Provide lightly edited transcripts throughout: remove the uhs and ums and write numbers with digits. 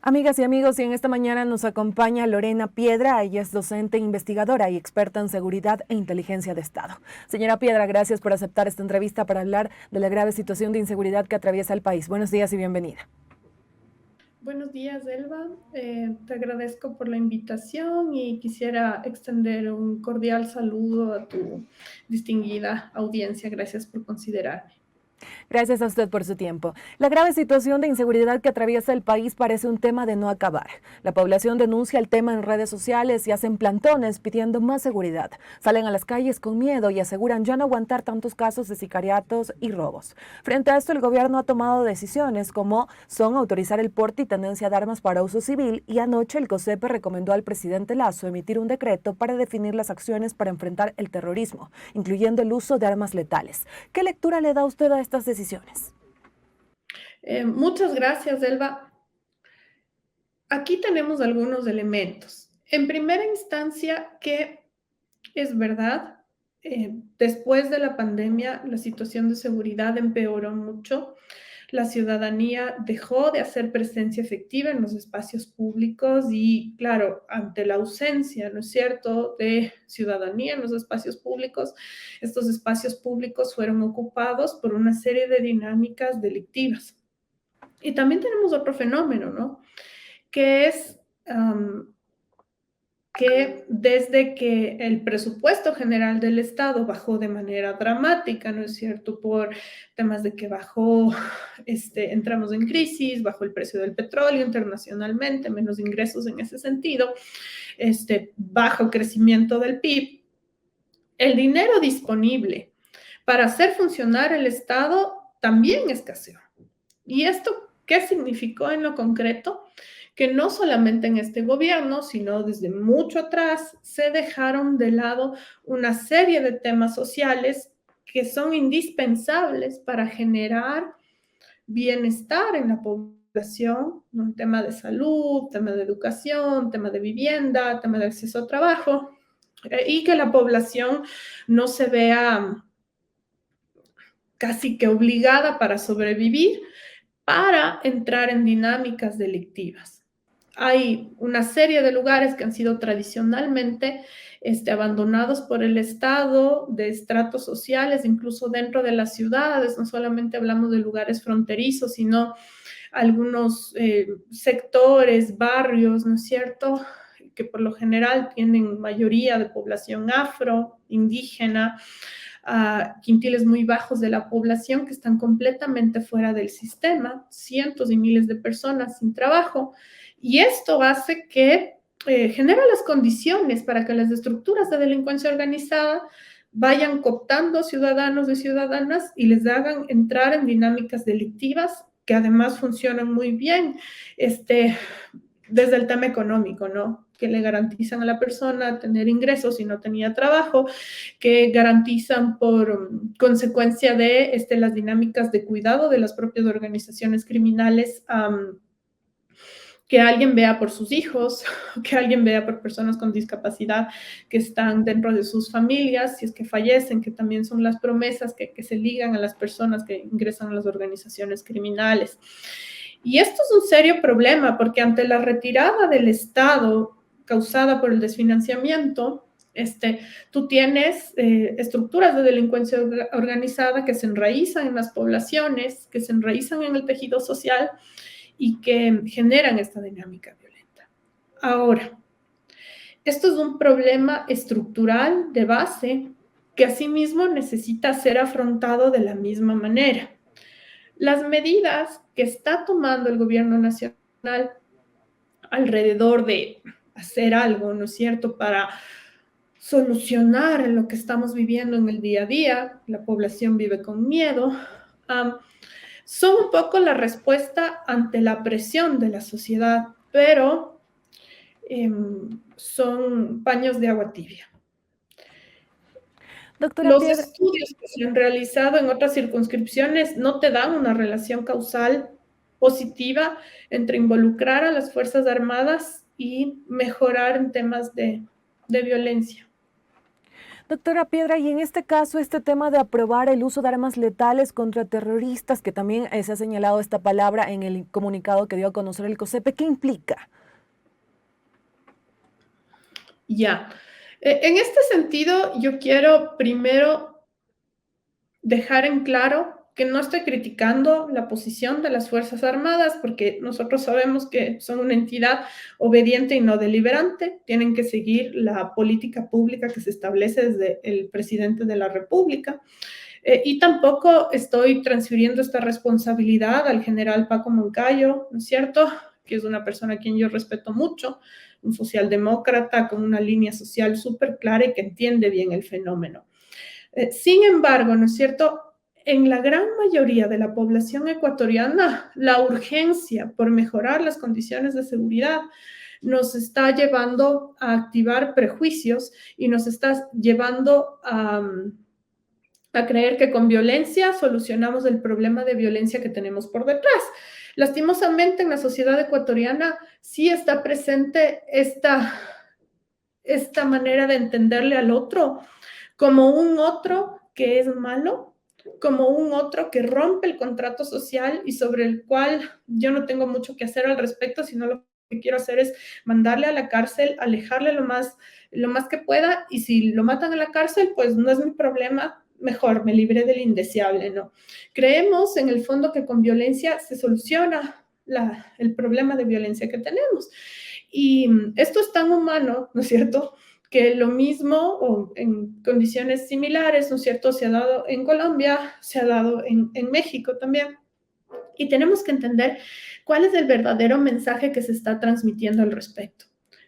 Amigas y amigos, y en esta mañana nos acompaña Lorena Piedra. Ella es docente, investigadora y experta en seguridad e inteligencia de Estado. Señora Piedra, gracias por aceptar esta entrevista para hablar de la grave situación de inseguridad que atraviesa el país. Buenos días y bienvenida. Buenos días, Elba. Te agradezco por la invitación y quisiera extender un cordial saludo a tu distinguida audiencia. Gracias por considerarme. Gracias a usted por su tiempo. La grave situación de inseguridad que atraviesa el país parece un tema de no acabar. La población denuncia el tema en redes sociales y hacen plantones pidiendo más seguridad. Salen a las calles con miedo y aseguran ya no aguantar tantos casos de sicariatos y robos. Frente a esto, el gobierno ha tomado decisiones como son autorizar el porte y tenencia de armas para uso civil, y anoche el COSEPE recomendó al presidente Lasso emitir un decreto para definir las acciones para enfrentar el terrorismo, incluyendo el uso de armas letales. ¿Qué lectura le da usted a estas decisiones? Muchas gracias, Elba. Aquí tenemos algunos elementos. En primera instancia, que es verdad, después de la pandemia, la situación de seguridad empeoró mucho. La ciudadanía dejó de hacer presencia efectiva en los espacios públicos y, claro, ante la ausencia, ¿no es cierto?, de ciudadanía en los espacios públicos, estos espacios públicos fueron ocupados por una serie de dinámicas delictivas. Y también tenemos otro fenómeno, ¿no?, que es que desde que el presupuesto general del Estado bajó de manera dramática, ¿no es cierto?, por temas de que bajó, entramos en crisis, bajó el precio del petróleo internacionalmente, menos ingresos en ese sentido, bajo crecimiento del PIB, el dinero disponible para hacer funcionar el Estado también escaseó. ¿Y esto qué significó en lo concreto? Que no solamente en este gobierno, sino desde mucho atrás, se dejaron de lado una serie de temas sociales que son indispensables para generar bienestar en la población, ¿no? Un tema de salud, tema de educación, tema de vivienda, tema de acceso a trabajo, y que la población no se vea casi que obligada para sobrevivir para entrar en dinámicas delictivas. Hay una serie de lugares que han sido tradicionalmente abandonados por el Estado, de estratos sociales, incluso dentro de las ciudades. No solamente hablamos de lugares fronterizos, sino algunos sectores, barrios, ¿no es cierto?, que por lo general tienen mayoría de población afro, indígena, quintiles muy bajos de la población que están completamente fuera del sistema, cientos y miles de personas sin trabajo, y esto hace que genera las condiciones para que las estructuras de delincuencia organizada vayan cooptando ciudadanos y ciudadanas y les hagan entrar en dinámicas delictivas que además funcionan muy bien, desde el tema económico, ¿no?, que le garantizan a la persona tener ingresos si no tenía trabajo, que garantizan por consecuencia de las dinámicas de cuidado de las propias organizaciones criminales, que alguien vea por sus hijos, que alguien vea por personas con discapacidad que están dentro de sus familias, si es que fallecen, que también son las promesas que se ligan a las personas que ingresan a las organizaciones criminales. Y esto es un serio problema porque ante la retirada del Estado causada por el desfinanciamiento, tú tienes estructuras de delincuencia organizada que se enraizan en las poblaciones, que se enraizan en el tejido social y que generan esta dinámica violenta. Ahora, esto es un problema estructural de base que asimismo necesita ser afrontado de la misma manera. Las medidas que está tomando el gobierno nacional alrededor de hacer algo, ¿no es cierto?, para solucionar lo que estamos viviendo en el día a día, la población vive con miedo, son un poco la respuesta ante la presión de la sociedad, pero son paños de agua tibia. Doctora Los Piedra, estudios que se han realizado en otras circunscripciones no te dan una relación causal positiva entre involucrar a las Fuerzas Armadas y mejorar en temas de violencia. Doctora Piedra, y en este caso, este tema de aprobar el uso de armas letales contra terroristas, que también se ha señalado esta palabra en el comunicado que dio a conocer el COSEPE, ¿qué implica? Ya. En este sentido, yo quiero primero dejar en claro que no estoy criticando la posición de las Fuerzas Armadas, porque nosotros sabemos que son una entidad obediente y no deliberante, tienen que seguir la política pública que se establece desde el presidente de la República. Y tampoco estoy transfiriendo esta responsabilidad al general Paco Moncayo, ¿no es cierto? Que es una persona a quien yo respeto mucho, un socialdemócrata con una línea social súper clara y que entiende bien el fenómeno. Sin embargo, ¿no es cierto? En la gran mayoría de la población ecuatoriana, la urgencia por mejorar las condiciones de seguridad nos está llevando a activar prejuicios y nos está llevando a creer que con violencia solucionamos el problema de violencia que tenemos por detrás. Lastimosamente, en la sociedad ecuatoriana sí está presente esta manera de entenderle al otro como un otro que es malo, como un otro que rompe el contrato social y sobre el cual yo no tengo mucho que hacer al respecto, sino lo que quiero hacer es mandarle a la cárcel, alejarle lo más que pueda, y si lo matan en la cárcel, pues no es mi problema, mejor me libré del indeseable, ¿no? Creemos en el fondo que con violencia se soluciona el problema de violencia que tenemos. Y esto es tan humano, ¿no es cierto?, que lo mismo o en condiciones similares, ¿no es cierto?, se ha dado en Colombia, se ha dado en México también. Y tenemos que entender cuál es el verdadero mensaje que se está transmitiendo al respecto.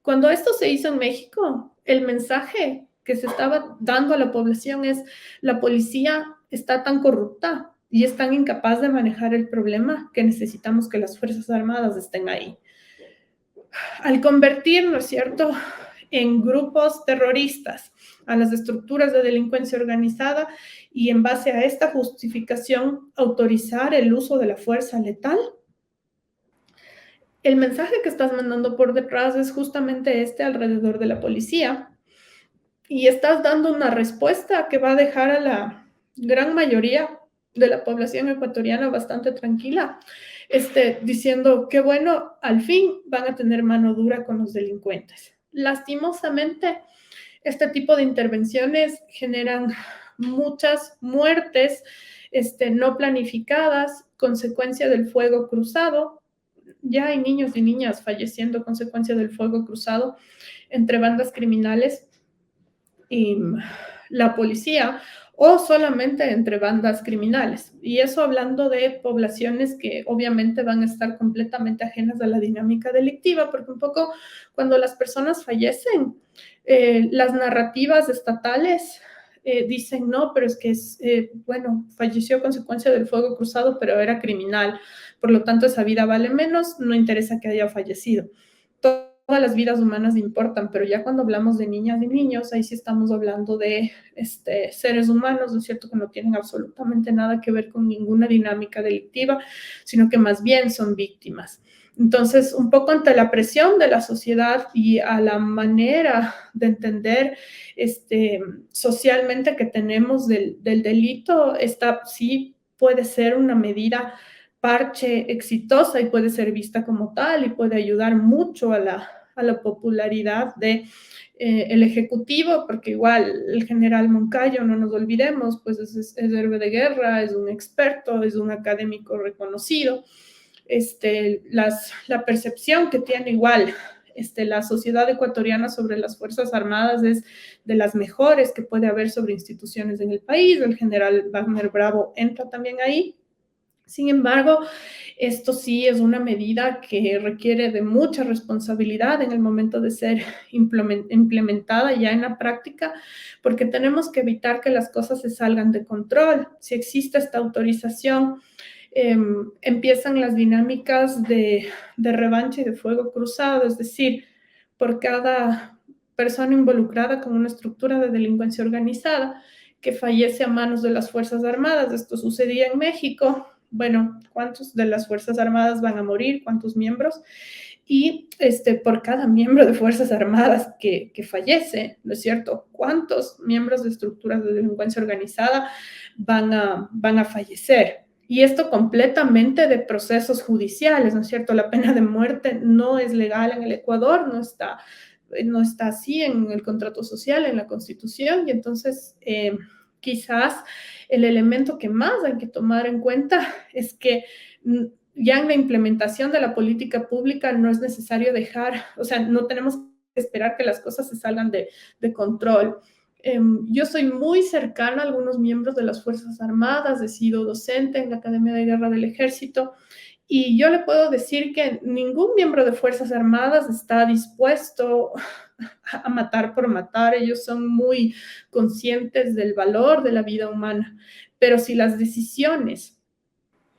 Cuando esto se hizo en México, el mensaje que se estaba dando a la población es: la policía está tan corrupta y es tan incapaz de manejar el problema que necesitamos que las Fuerzas Armadas estén ahí. Al convertir, ¿no es cierto?, en grupos terroristas a las estructuras de delincuencia organizada y en base a esta justificación autorizar el uso de la fuerza letal, el mensaje que estás mandando por detrás es justamente este alrededor de la policía, y estás dando una respuesta que va a dejar a la gran mayoría de la población ecuatoriana bastante tranquila, diciendo que bueno, al fin van a tener mano dura con los delincuentes. Lastimosamente, este tipo de intervenciones generan muchas muertes no planificadas, consecuencia del fuego cruzado. Ya hay niños y niñas falleciendo a consecuencia del fuego cruzado entre bandas criminales y la policía, o solamente entre bandas criminales. Y eso hablando de poblaciones que obviamente van a estar completamente ajenas a la dinámica delictiva, porque un poco cuando las personas fallecen, las narrativas estatales dicen: no, pero es que bueno, falleció a consecuencia del fuego cruzado, pero era criminal, por lo tanto esa vida vale menos, no interesa que haya fallecido. Todas las vidas humanas importan, pero ya cuando hablamos de niñas y niños, ahí sí estamos hablando de seres humanos, ¿no es cierto?, que no tienen absolutamente nada que ver con ninguna dinámica delictiva, sino que más bien son víctimas. Entonces, un poco ante la presión de la sociedad y a la manera de entender socialmente que tenemos del delito, esta sí puede ser una medida parche exitosa y puede ser vista como tal y puede ayudar mucho a la popularidad de el Ejecutivo, porque igual el general Moncayo, no nos olvidemos, pues es héroe de guerra, es un experto, es un académico reconocido. La percepción que tiene igual la sociedad ecuatoriana sobre las Fuerzas Armadas es de las mejores que puede haber sobre instituciones en el país. El general Wagner Bravo entra también ahí. Sin embargo, esto sí es una medida que requiere de mucha responsabilidad en el momento de ser implementada ya en la práctica, porque tenemos que evitar que las cosas se salgan de control. Si existe esta autorización, empiezan las dinámicas de revancha y de fuego cruzado, es decir, por cada persona involucrada con una estructura de delincuencia organizada que fallece a manos de las Fuerzas Armadas. Esto sucedía en México. Bueno, ¿cuántos de las Fuerzas Armadas van a morir? ¿Cuántos miembros? y por cada miembro de Fuerzas Armadas que fallece, ¿no es cierto? ¿Cuántos miembros de estructuras de delincuencia organizada van a fallecer? Y esto completamente de procesos judiciales, ¿no es cierto? La pena de muerte no es legal en el Ecuador, no está así en el contrato social, en la Constitución, y entonces quizás el elemento que más hay que tomar en cuenta es que ya en la implementación de la política pública no es necesario dejar, o sea, no tenemos que esperar que las cosas se salgan de control. Yo soy muy cercana a algunos miembros de las Fuerzas Armadas, he sido docente en la Academia de Guerra del Ejército, y yo le puedo decir que ningún miembro de Fuerzas Armadas está dispuesto a matar por matar. Ellos son muy conscientes del valor de la vida humana. Pero si las decisiones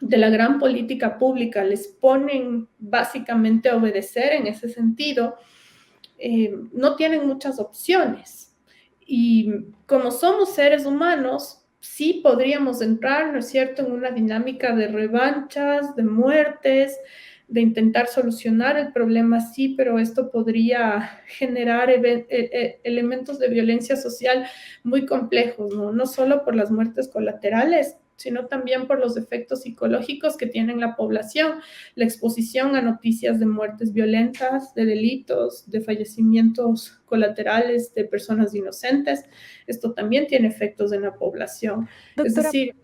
de la gran política pública les ponen básicamente a obedecer en ese sentido, no tienen muchas opciones. Y como somos seres humanos, sí podríamos entrar, ¿no es cierto?, en una dinámica de revanchas, de muertes, de intentar solucionar el problema, sí, pero esto podría generar elementos de violencia social muy complejos, ¿no? No solo por las muertes colaterales, sino también por los efectos psicológicos que tiene la población, la exposición a noticias de muertes violentas, de delitos, de fallecimientos colaterales de personas inocentes. Esto también tiene efectos en la población. Es Doctora, decir,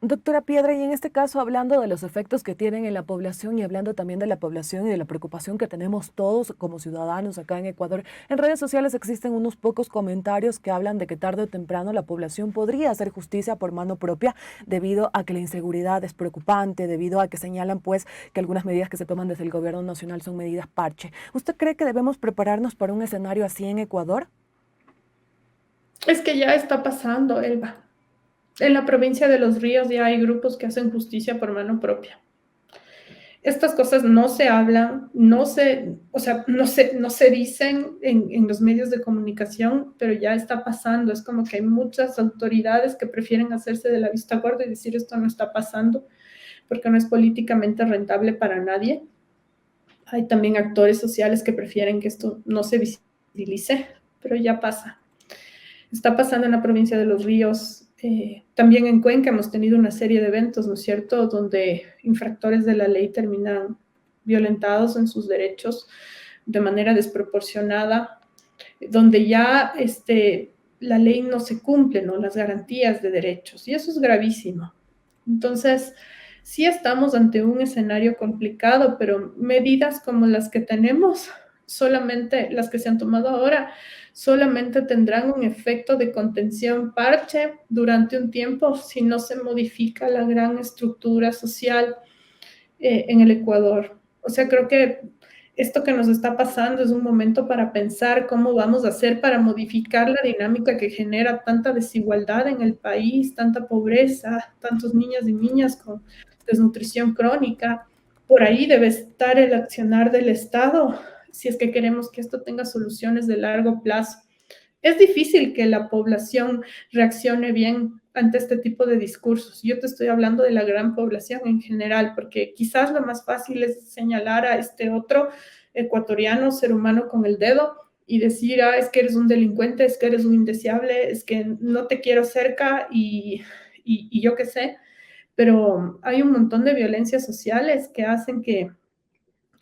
Doctora Piedra, y en este caso hablando de los efectos que tienen en la población y hablando también de la población y de la preocupación que tenemos todos como ciudadanos acá en Ecuador, en redes sociales existen unos pocos comentarios que hablan de que tarde o temprano la población podría hacer justicia por mano propia debido a que la inseguridad es preocupante, debido a que señalan pues que algunas medidas que se toman desde el gobierno nacional son medidas parche. ¿Usted cree que debemos prepararnos para un escenario así en Ecuador? es que ya está pasando, Elba. En la provincia de Los Ríos ya hay grupos que hacen justicia por mano propia. Estas cosas no se hablan, o sea, no se dicen en los medios de comunicación, pero ya está pasando. Es como que hay muchas autoridades que prefieren hacerse de la vista gorda y decir esto no está pasando porque no es políticamente rentable para nadie. Hay también actores sociales que prefieren que esto no se visibilice, pero ya pasa. Está pasando en la provincia de Los Ríos. También en Cuenca hemos tenido una serie de eventos, ¿no es cierto?, donde infractores de la ley terminan violentados en sus derechos de manera desproporcionada, donde ya la ley no se cumple, ¿no?, las garantías de derechos, y eso es gravísimo. Entonces, sí estamos ante un escenario complicado, pero medidas como las que tenemos, solamente las que se han tomado ahora, solamente tendrán un efecto de contención parche durante un tiempo si no se modifica la gran estructura social en el Ecuador. O sea, creo que esto que nos está pasando es un momento para pensar cómo vamos a hacer para modificar la dinámica que genera tanta desigualdad en el país, tanta pobreza, tantos niños y niñas con desnutrición crónica. Por ahí debe estar el accionar del Estado si es que queremos que esto tenga soluciones de largo plazo. Es difícil que la población reaccione bien ante este tipo de discursos. Yo te estoy hablando de la gran población en general, porque quizás lo más fácil es señalar a este otro ecuatoriano, ser humano con el dedo y decir, ah, es que eres un delincuente, es que eres un indeseable, es que no te quiero cerca y yo qué sé. Pero hay un montón de violencias sociales que hacen que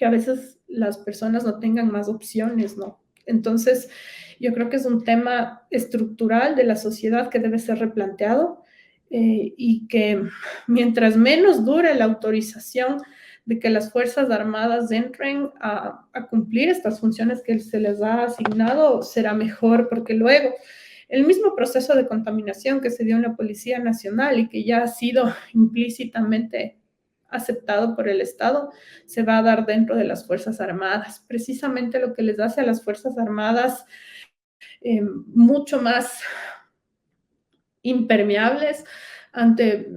a veces las personas no tengan más opciones, ¿no? Entonces, yo creo que es un tema estructural de la sociedad que debe ser replanteado y que mientras menos dure la autorización de que las Fuerzas Armadas entren a cumplir estas funciones que se les ha asignado, será mejor, porque luego el mismo proceso de contaminación que se dio en la Policía Nacional y que ya ha sido implícitamente aceptado por el Estado, se va a dar dentro de las Fuerzas Armadas. Precisamente lo que les hace a las Fuerzas Armadas mucho más impermeables ante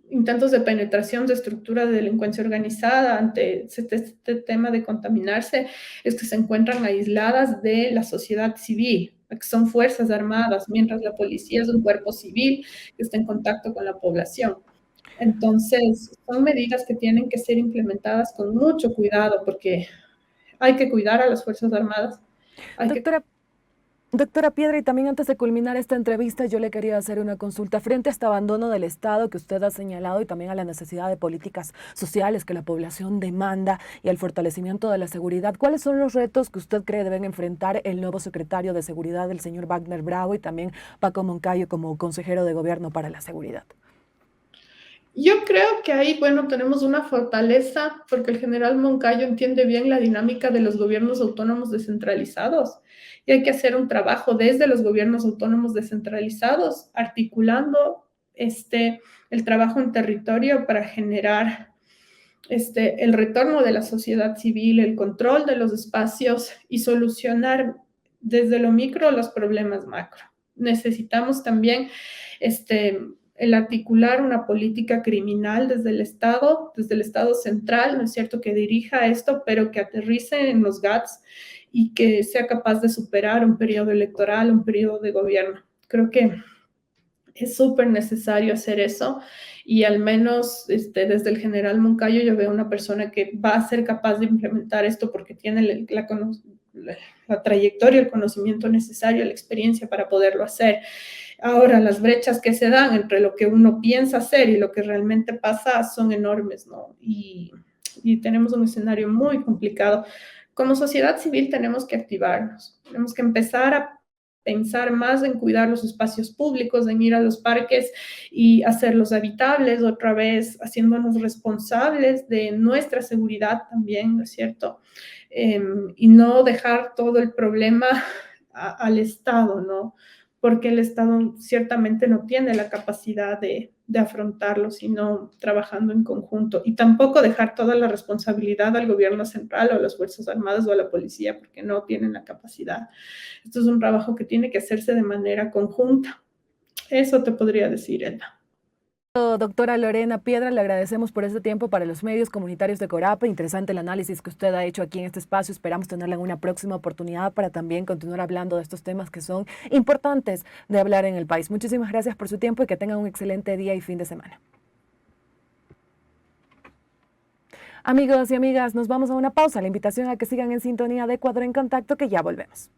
intentos de penetración de estructuras de delincuencia organizada, ante este tema de contaminarse, es que se encuentran aisladas de la sociedad civil, que son fuerzas armadas, mientras la policía es un cuerpo civil que está en contacto con la población. Entonces, son medidas que tienen que ser implementadas con mucho cuidado porque hay que cuidar a las Fuerzas Armadas. Hay que Doctora, doctora Piedra, y también antes de culminar esta entrevista, yo le quería hacer una consulta frente a este abandono del Estado que usted ha señalado y también a la necesidad de políticas sociales que la población demanda y al fortalecimiento de la seguridad. ¿Cuáles son los retos que usted cree deben enfrentar el nuevo secretario de Seguridad, el señor Wagner Bravo, y también Paco Moncayo como consejero de gobierno para la seguridad? Yo creo que ahí, bueno, tenemos una fortaleza porque el general Moncayo entiende bien la dinámica de los gobiernos autónomos descentralizados y hay que hacer un trabajo desde los gobiernos autónomos descentralizados, articulando el trabajo en territorio para generar el retorno de la sociedad civil, el control de los espacios y solucionar desde lo micro los problemas macro. Necesitamos también este, el articular una política criminal desde el Estado central, ¿no es cierto?, que dirija esto, pero que aterrice en los GATS y que sea capaz de superar un periodo electoral, un periodo de gobierno. Creo que es súper necesario hacer eso y al menos desde el general Moncayo yo veo una persona que va a ser capaz de implementar esto porque tiene la trayectoria, el conocimiento necesario, la experiencia para poderlo hacer. Ahora, las brechas que se dan entre lo que uno piensa hacer y lo que realmente pasa son enormes, ¿no? Y tenemos un escenario muy complicado. Como sociedad civil tenemos que activarnos, tenemos que empezar a pensar más en cuidar los espacios públicos, en ir a los parques y hacerlos habitables otra vez, haciéndonos responsables de nuestra seguridad también, ¿no es cierto? Y no dejar todo el problema al Estado, ¿no? Porque el Estado ciertamente no tiene la capacidad de afrontarlo, sino trabajando en conjunto. Y tampoco dejar toda la responsabilidad al gobierno central o a las Fuerzas Armadas o a la policía, porque no tienen la capacidad. Esto es un trabajo que tiene que hacerse de manera conjunta. Eso te podría decir, Elba. Doctora Lorena Piedra, le agradecemos por este tiempo para los medios comunitarios de Corapa. Interesante el análisis que usted ha hecho aquí en este espacio. Esperamos tenerla en una próxima oportunidad para también continuar hablando de estos temas que son importantes de hablar en el país. Muchísimas gracias por su tiempo y que tengan un excelente día y fin de semana. Amigos y amigas, nos vamos a una pausa. La invitación a que sigan en sintonía de Ecuador en Contacto, que ya volvemos.